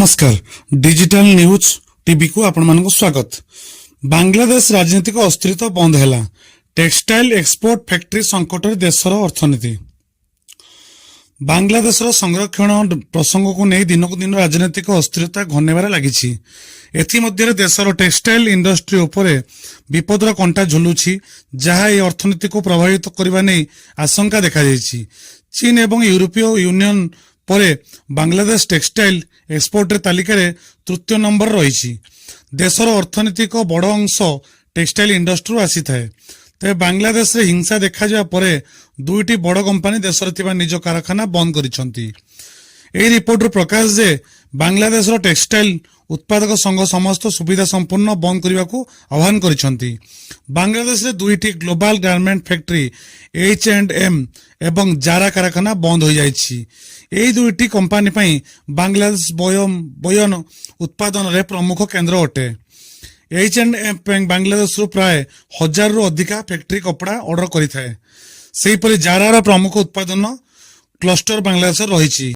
नमस्कार digital news TV को आपण मानक स्वागत। बांग्लादेश राजनीतिक अस्थिरता बंद है। टेक्सटाइल एक्सपोर्ट फैक्ट्री संकट देशर अर्थनीति। बांग्लादेश संरक्षण प्रसंग को नहीं दिनक दिन राजनीतिक अस्थिरता घनेबार लगी। एथमध्य देशर टेक्सटाइल इंडस्ट्री उपरे विपदर कंटा झुलुछि, जहाँ ये अर्थनीति को प्रभावित करने नहीं आशंका देखा जायछि। चीन एवं यूरोपीय यूनियन परे बांग्लादेश टेक्सटाइल एक्सपोर्ट तालिकार तृतीय नंबर रही। देशर अर्थनीतिक बड़ अंश टेक्सटाइल इंडस्ट्री आसी थाए। तेज बांग्लादेश रे हिंसा देखा जा परे दुईटी बड़ कंपानी देशर थिबा निज कारखाना बंद करिसंती। एही रिपोर्ट प्रकाश जे बांग्लादेश टेक्सटाइल उत्पादक संघ समस्त सुविधा संपूर्ण बंद करने को आह्वान करिसंती। बांग्लादेश रे दुईटी ग्लोबल गारमेंट फैक्ट्री H&M एवं जारा कारखाना बंद हो जाइछि। एही दुईटी कंपानी पई बांग्लादेश बयन उत्पादन रे प्रमुख केंद्र अटे। H&M बांग्लादेश प्राय 1000 रु अधिका फैक्ट्री कपड़ा ऑर्डर करिथाए। सेहीपरि जारार प्रमुख उत्पादन क्लस्टर बांग्लादेश रही।